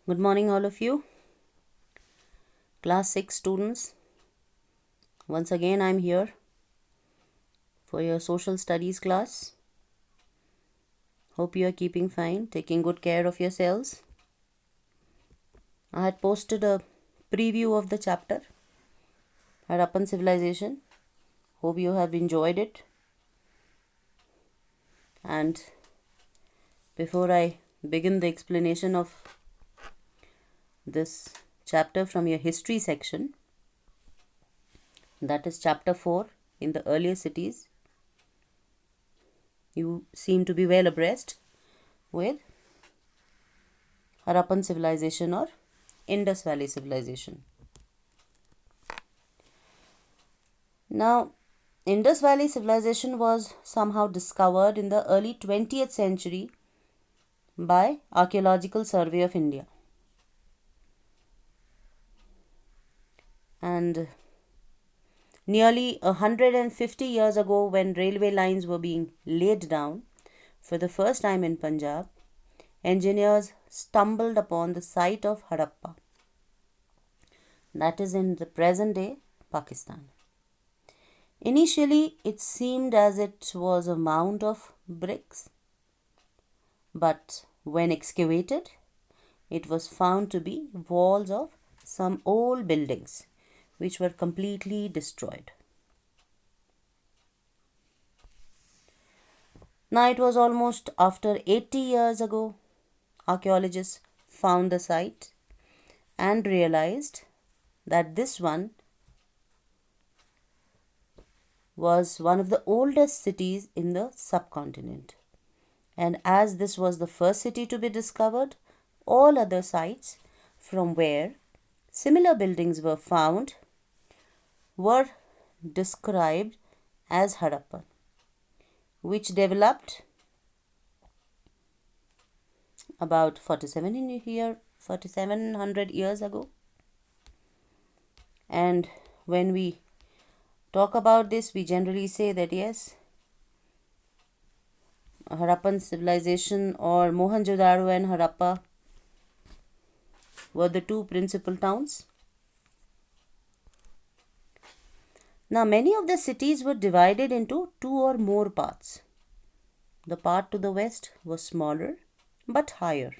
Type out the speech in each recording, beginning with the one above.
Good morning, all of you. Class 6 students. Once again, I'm here for your social studies class. Hope you are keeping fine, taking good care of yourselves. I had posted a preview of the chapter, Harappan Civilization. Hope you have enjoyed it. And before I begin the explanation of this chapter from your history section, that is chapter 4 in the earlier cities, you seem to be well abreast with Harappan civilization or Indus Valley civilization. Now, Indus Valley civilization was somehow discovered in the early 20th century by Archaeological Survey of India. And nearly 150 years ago, when railway lines were being laid down for the first time in Punjab, engineers stumbled upon the site of Harappa, that is in the present day Pakistan. Initially, it seemed as it was a mound of bricks, but when excavated, it was found to be walls of some old buildings which were completely destroyed. Now, it was almost after 80 years ago, archaeologists found the site and realized that this one was one of the oldest cities in the subcontinent. And as this was the first city to be discovered, all other sites from where similar buildings were found were described as Harappa, which developed about 4700 years ago. And when we talk about this, we generally say that yes, Harappan civilization or Mohenjo-daro and Harappa were the two principal towns. Now, many of the cities were divided into two or more parts. The part to the west was smaller but higher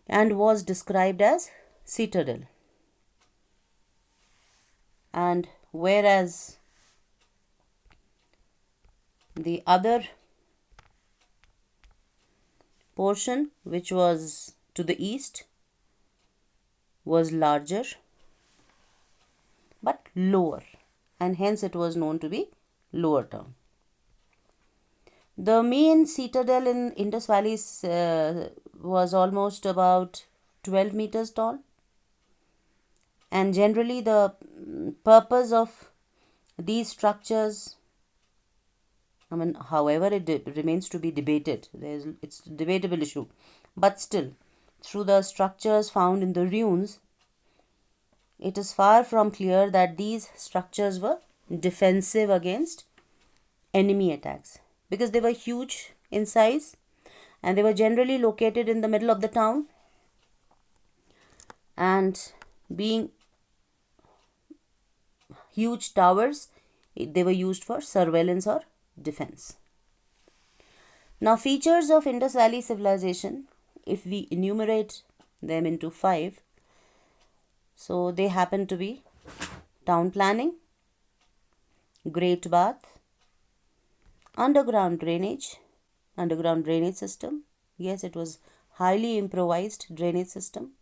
and was described as citadel. And whereas the other portion, which was to the east, was larger but lower, and hence it was known to be lower town. The main citadel in Indus Valley was almost about 12 meters tall, and generally the purpose of these structures, however, it remains to be debated. It's a debatable issue, but still, through the structures found in the ruins, it is far from clear that these structures were defensive against enemy attacks, because they were huge in size and they were generally located in the middle of the town, and being huge towers, they were used for surveillance or defense. Now, features of Indus Valley civilization, if we enumerate them into 5, so they happen to be town planning, great bath, underground drainage system. Yes, it was highly improvised drainage system.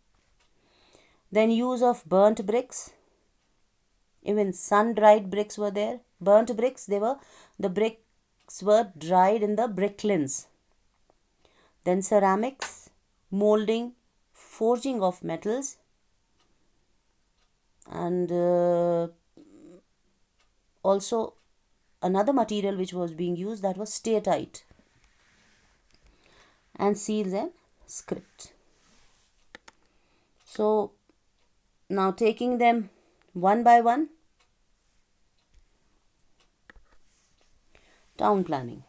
Then use of burnt bricks. Even sun-dried bricks were there. Burnt bricks, the bricks were dried in the bricklins. Then ceramics, molding, forging of metals, and also another material which was being used, that was steatite, and seals and script. So now taking them one by one, town planning.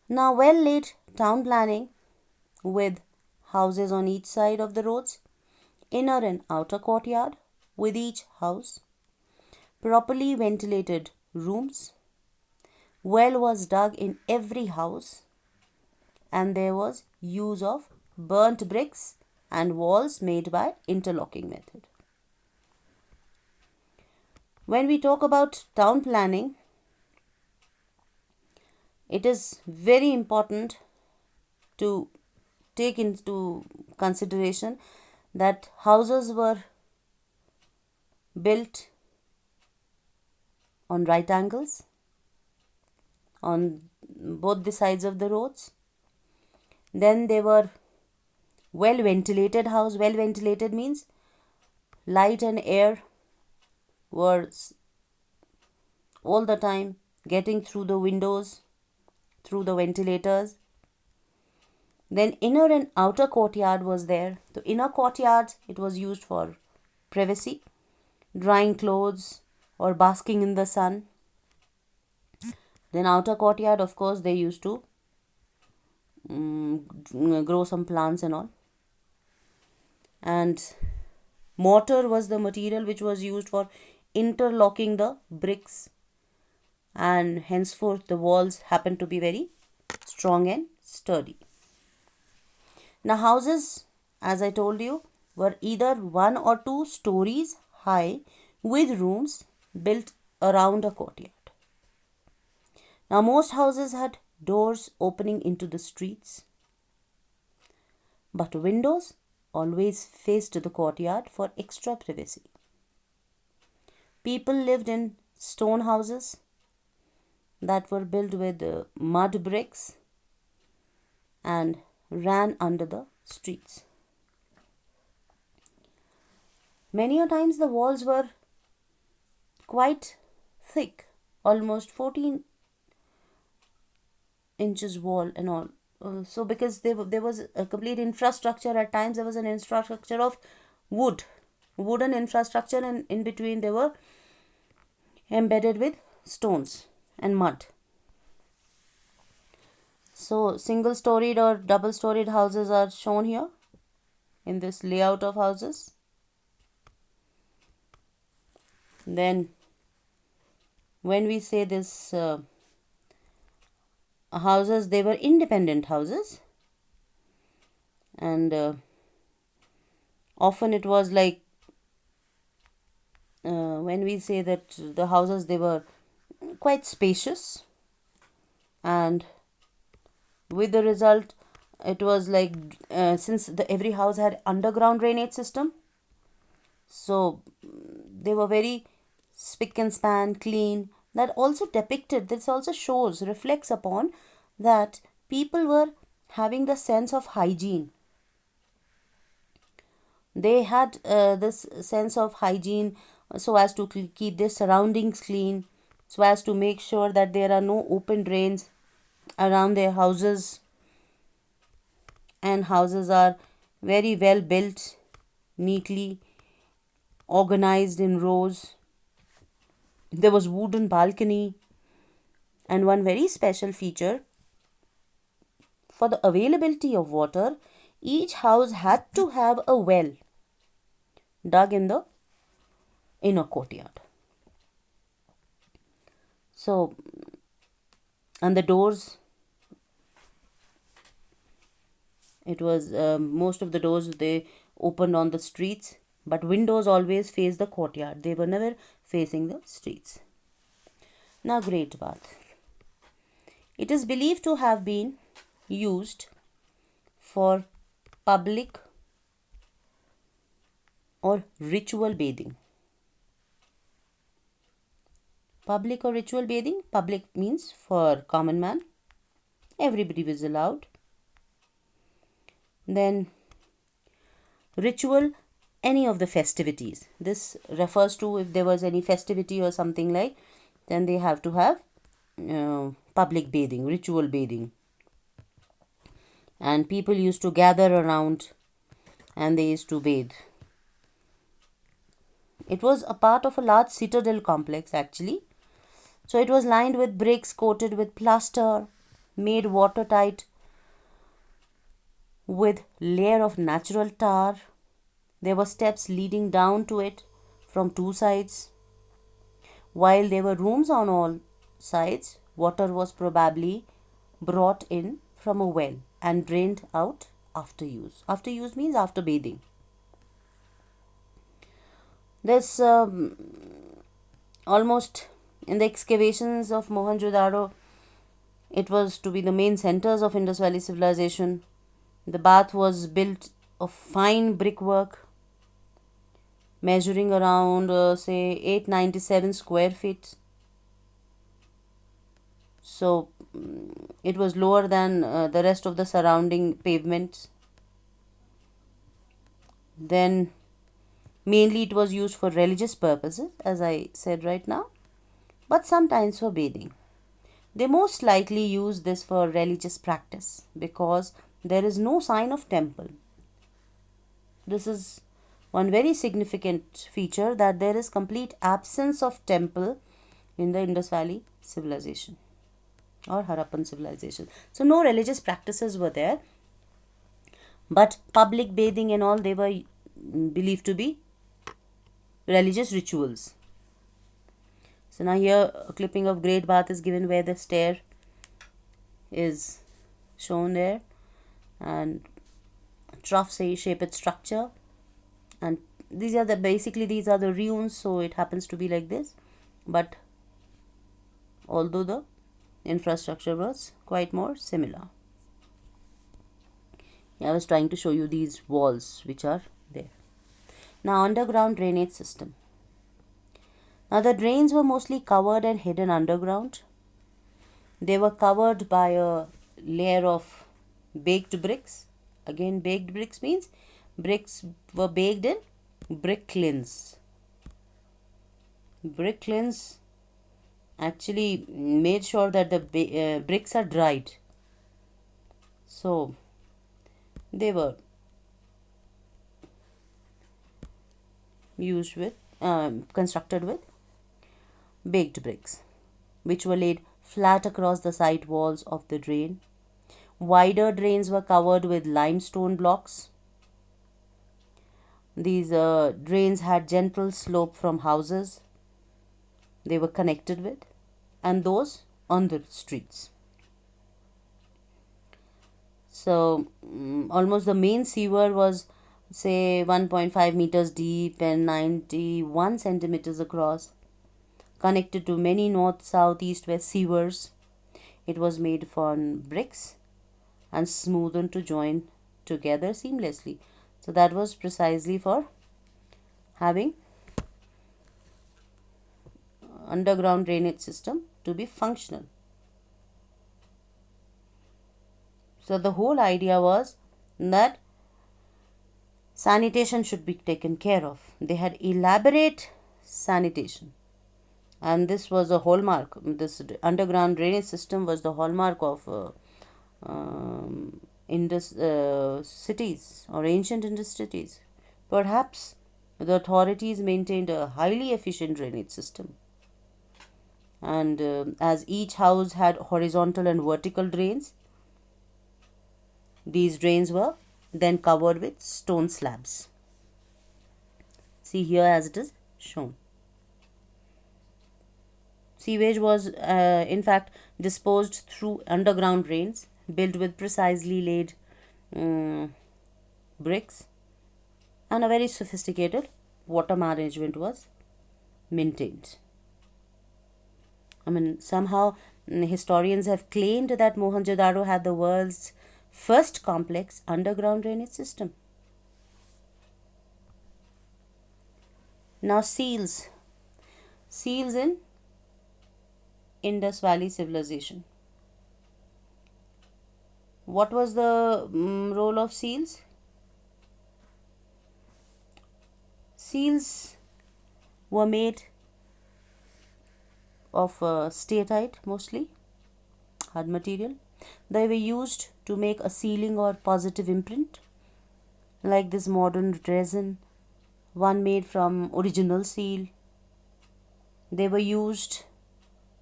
Now, well laid town planning with houses on each side of the roads, inner and outer courtyard with each house, properly ventilated rooms, well was dug in every house, and there was use of burnt bricks and walls made by interlocking method. When we talk about town planning, it is very important to take into consideration that houses were built on right angles on both the sides of the roads. Then they were well ventilated house. Well ventilated means light and air were all the time getting through the windows, through the ventilators. Then inner and outer courtyard was there. The inner courtyard, it was used for privacy, drying clothes or basking in the sun. Then outer courtyard, of course, they used to grow some plants and all. And mortar was the material which was used for interlocking the bricks, and henceforth the walls happened to be very strong and sturdy. Now houses, as I told you, were either 1 or 2 stories high with rooms built around a courtyard. Now most houses had doors opening into the streets, but windows always faced the courtyard for extra privacy. People lived in stone houses that were built with mud bricks and ran under the streets. Many a times the walls were quite thick, almost 14 inches wall and all. So because there was a complete infrastructure, at times there was an infrastructure of wooden infrastructure, and in between they were embedded with stones and mud. So single storied or double storied houses are shown here in this layout of houses. Then when we say this houses, they were independent houses, and often it was like when we say that the houses, they were quite spacious, and with the result it was like since every house had underground drainage system, so they were very spick and span clean. That also depicted, this also shows, reflects upon that people were having the sense of hygiene. They had this sense of hygiene so as to keep their surroundings clean, so as to make sure that there are no open drains around their houses, and houses are very well built, neatly organized in rows. There was wooden balcony, and one very special feature, for the availability of water, each house had to have a well dug in the inner courtyard. So, and the doors, it was most of the doors, they opened on the streets, but windows always face the courtyard. They were never facing the streets. Now, Great Bath. It is believed to have been used for public or ritual bathing. Public or ritual bathing. Public means for common man. Everybody was allowed. Then ritual, any of the festivities. This refers to if there was any festivity or something like, then they have to have public bathing, ritual bathing. And people used to gather around and they used to bathe. It was a part of a large citadel complex actually. So it was lined with bricks coated with plaster, made watertight with layer of natural tar. There were steps leading down to it from two sides. While there were rooms on all sides, water was probably brought in from a well and drained out after use. After use means after bathing. This almost in the excavations of Mohenjo-daro, it was to be the main centers of Indus Valley civilization. The bath was built of fine brickwork measuring around say 897 square feet. So it was lower than the rest of the surrounding pavements. Then mainly it was used for religious purposes, as I said right now, but sometimes for bathing. They most likely use this for religious practice because there is no sign of temple. This is one very significant feature, that there is complete absence of temple in the Indus Valley civilization or Harappan civilization. So no religious practices were there, but public bathing and all, they were believed to be religious rituals. So now here a clipping of Great Bath is given where the stair is shown there, and trough shaped structure, and these are the ruins, so it happens to be like this. But although the infrastructure was quite more similar. I was trying to show you these walls which are there. Now underground drainage system. Now the drains were mostly covered and hidden underground. They were covered by a layer of baked bricks. Again, baked bricks means bricks were baked in brick kilns. Brick kilns actually made sure that the bricks are dried. So they were constructed with baked bricks, which were laid flat across the side walls of the drain. Wider drains were covered with limestone blocks. These drains had gentle slope from houses they were connected with and those on the streets. So almost the main sewer was say 1.5 meters deep and 91 centimeters across, connected to many north, south, east, west sewers. It was made from bricks and smoothened to join together seamlessly. So that was precisely for having underground drainage system to be functional. So the whole idea was that sanitation should be taken care of. They had elaborate sanitation, and this was a hallmark. This underground drainage system was the hallmark of Indus cities or ancient Indus cities. Perhaps the authorities maintained a highly efficient drainage system, and as each house had horizontal and vertical drains, these drains were then covered with stone slabs. See here as it is shown. Sewage was in fact disposed through underground drains built with precisely laid bricks, and a very sophisticated water management was maintained. I mean, somehow historians have claimed that Mohenjo-daro had the world's first complex underground drainage system. Now seals. Seals in Indus Valley civilization. What was the role of seals? Seals were made of steatite, mostly hard material. They were used to make a sealing or positive imprint, like this modern resin, one made from original seal. They were used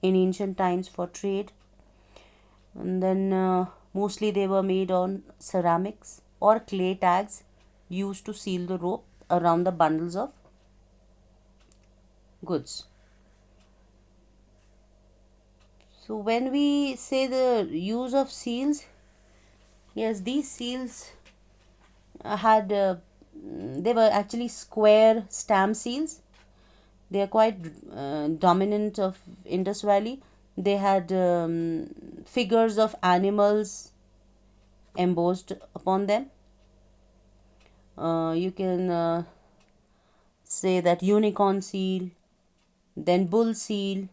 in ancient times for trade, and then mostly they were made on ceramics, or clay tags used to seal the rope around the bundles of goods. So when we say the use of seals, yes, these seals had they were actually square stamp seals. They are quite dominant of Indus Valley. They had figures of animals embossed upon them. You can say that unicorn seal, then bull seal.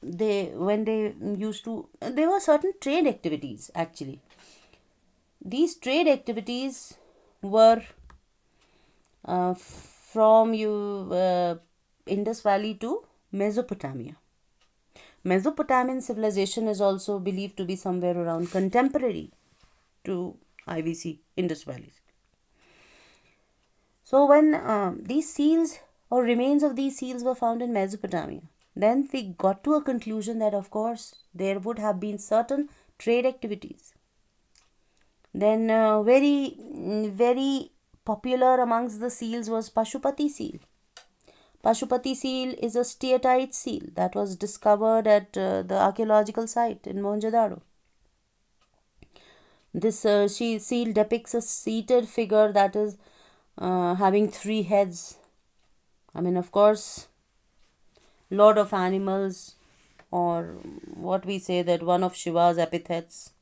They when they used to there were certain trade activities actually. These trade activities were from Indus Valley to Mesopotamia. Mesopotamian civilization is also believed to be somewhere around contemporary to IVC, Indus Valley. So when these seals or remains of these seals were found in Mesopotamia, then we got to a conclusion that of course there would have been certain trade activities. Then very popular amongst the seals was Pashupati seal. Pashupati seal is a steatite seal that was discovered at the archaeological site in Mohenjo-daro. This seal depicts a seated figure that is having three heads. I mean, of course, lord of animals, or what we say that one of Shiva's epithets.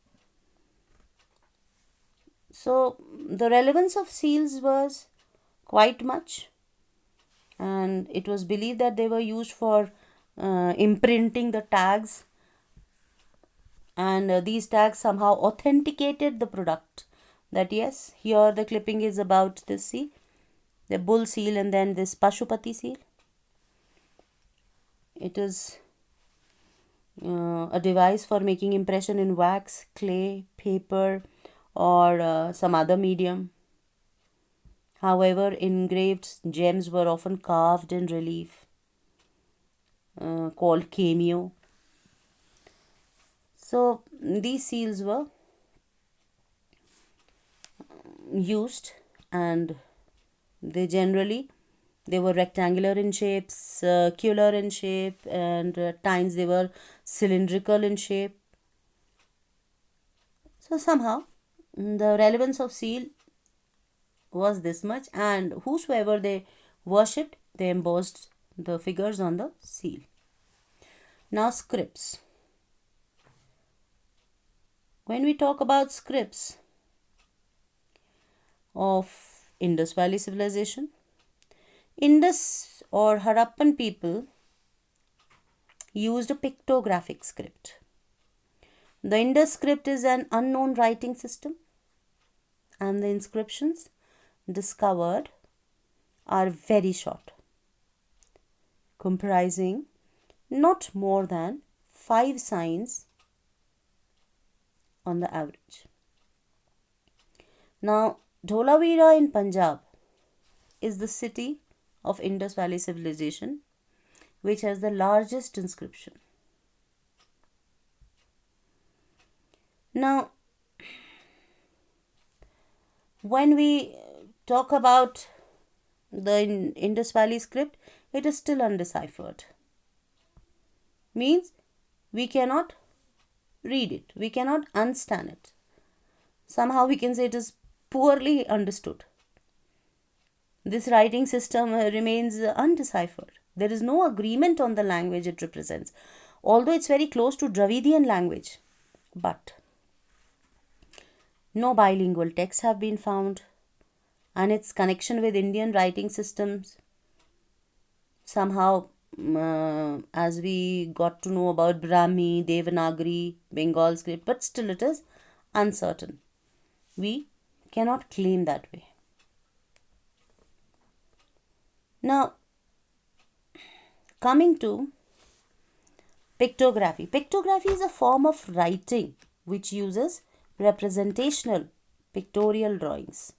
So the relevance of seals was quite much, and it was believed that they were used for imprinting the tags, and these tags somehow authenticated the product, that yes, here the clipping is about this seal, the bull seal, and then this Pashupati seal. It is a device for making impression in wax, clay, paper, or some other medium. However, engraved gems were often carved in relief, called cameo. So these seals were used, and they were rectangular in shape, circular in shape, and at times they were cylindrical in shape. So somehow the relevance of seal was this much, and whosoever they worshipped, they embossed the figures on the seal. Now scripts. When we talk about scripts of Indus Valley civilization, Indus or Harappan people used a pictographic script. The Indus script is an unknown writing system, and the inscriptions discovered are very short, comprising not more than 5 signs on the average. Now, Dholavira in Punjab is the city of Indus Valley civilization which has the largest inscription. Now, when we talk about the Indus Valley script, it is still undeciphered. Means we cannot read it, we cannot understand it. Somehow we can say it is poorly understood. This writing system remains undeciphered. There is no agreement on the language it represents, although it's very close to Dravidian language. But no bilingual texts have been found, and its connection with Indian writing systems somehow, as we got to know about Brahmi, Devanagari, Bengal script, but still it is uncertain. We cannot claim that way. Now, coming to pictography. Pictography is a form of writing which uses representational pictorial drawings.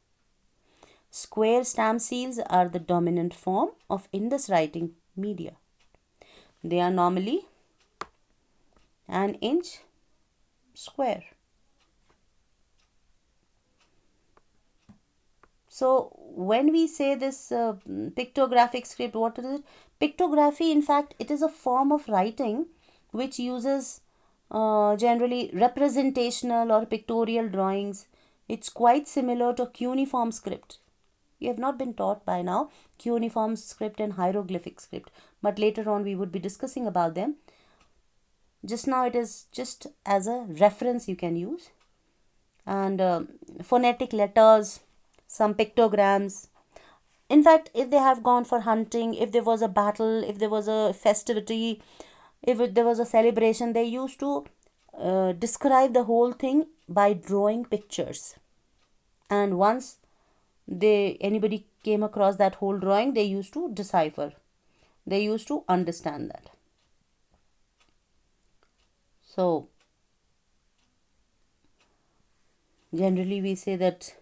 Square stamp seals are the dominant form of Indus writing media. They are normally an inch square. So when we say this pictographic script, what is it? Pictography, in fact, it is a form of writing which uses generally representational or pictorial drawings. It's quite similar to cuneiform script. You have not been taught by now cuneiform script and hieroglyphic script, but later on we would be discussing about them. Just now it is just as a reference you can use. And phonetic letters, some pictograms. In fact, if they have gone for hunting, if there was a battle, if there was a festivity, there was a celebration, they used to describe the whole thing by drawing pictures. And once anybody came across that whole drawing, they used to decipher. They used to understand that. So generally we say that,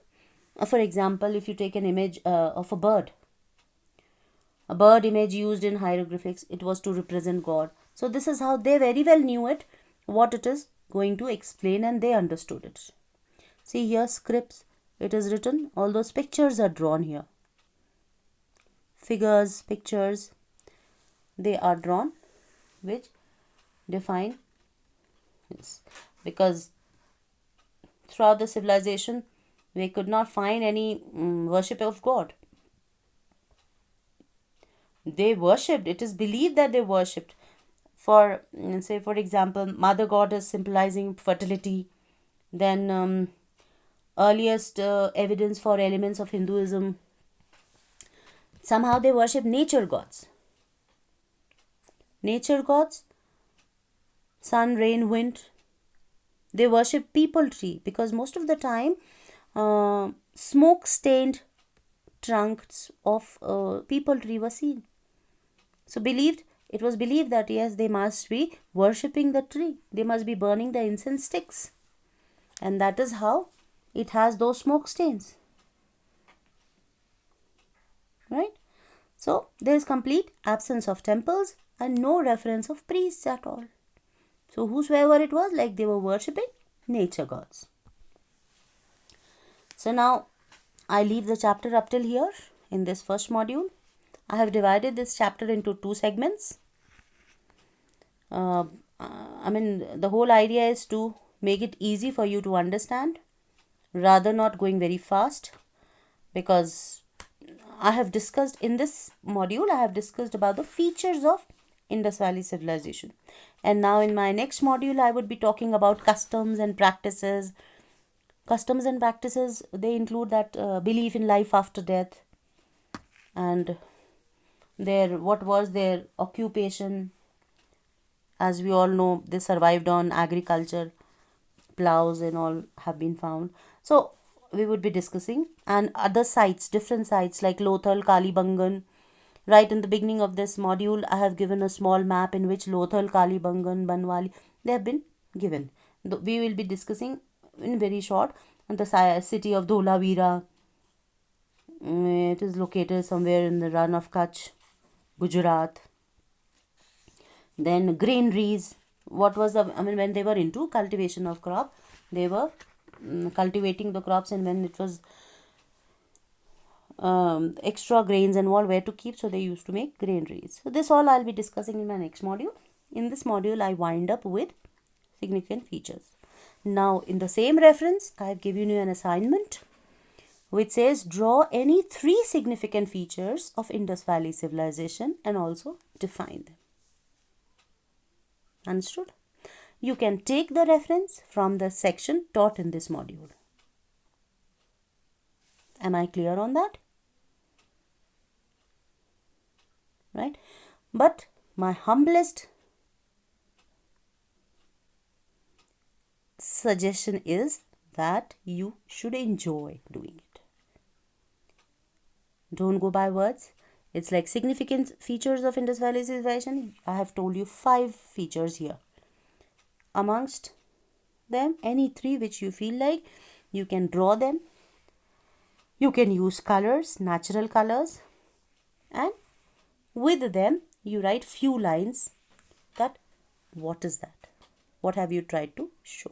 for example, if you take an image of a bird image used in hieroglyphics, it was to represent God. So this is how they very well knew it, what it is going to explain, and they understood it. See here, scripts, it is written, all those pictures are drawn here. Figures, pictures, they are drawn, which define this. Because throughout the civilization, they could not find any worship of God. They worshipped, it is believed that they worshipped. For, say, for example, Mother Goddess symbolizing fertility. Then earliest evidence for elements of Hinduism. Somehow they worship nature gods. Nature gods, sun, rain, wind. They worship peepal tree because most of the time smoke-stained trunks of peepal tree were seen. So it was believed that yes, they must be worshipping the tree. They must be burning the incense sticks. And that is how it has those smoke stains. Right? So there is complete absence of temples and no reference of priests at all. So whosoever it was, like they were worshipping nature gods. So now I leave the chapter up till here in this first module. I have divided this chapter into 2 segments. The whole idea is to make it easy for you to understand, rather not going very fast, because I have discussed in this module, I have discussed about the features of Indus Valley civilization. And now in my next module, I would be talking about customs and practices. Customs and practices, they include that belief in life after death, and what was their occupation. As we all know, they survived on agriculture, plows and all have been found. So we would be discussing, and other sites, different sites like Lothal, Kalibangan. Right in the beginning of this module, I have given a small map in which Lothal, Kalibangan, Banwali, they have been given. We will be discussing in very short the city of Dholavira. It is located somewhere in the Rann of Kutch, Gujarat. Then granaries. What was when they were into cultivation of crop, they were cultivating the crops, and when it was extra grains and all where to keep, so they used to make granaries. So this all I'll be discussing in my next module. In this module, I wind up with significant features. Now in the same reference, I have given you an assignment which says draw any 3 significant features of Indus Valley civilization and also define them. Understood? You can take the reference from the section taught in this module. Am I clear on that? Right? But my humblest suggestion is that you should enjoy doing it. Don't go by words. It's like significant features of Indus Valley civilization. I have told you 5 features here. Amongst them, any 3 which you feel like, you can draw them. You can use colors, natural colors, and with them you write few lines that what is that? What have you tried to show?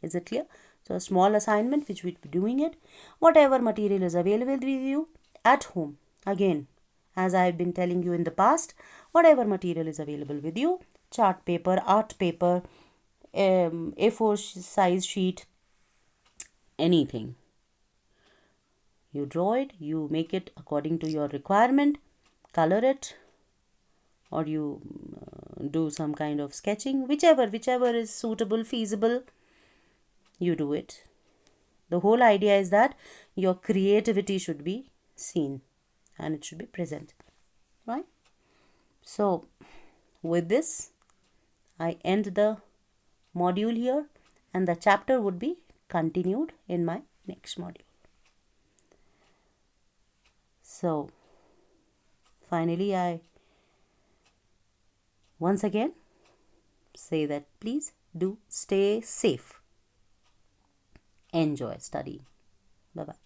Is it clear? So a small assignment which we'll be doing it. Whatever material is available with you at home. Again, as I have been telling you in the past, whatever material is available with you, chart paper, art paper, A4 size sheet, anything. You draw it, you make it according to your requirement, color it, or you do some kind of sketching, whichever is suitable, feasible, you do it. The whole idea is that your creativity should be seen and it should be present, right? So with this, I end the module here, and the chapter would be continued in my next module. So finally, I once again say that please do stay safe. Enjoy studying. Bye-bye.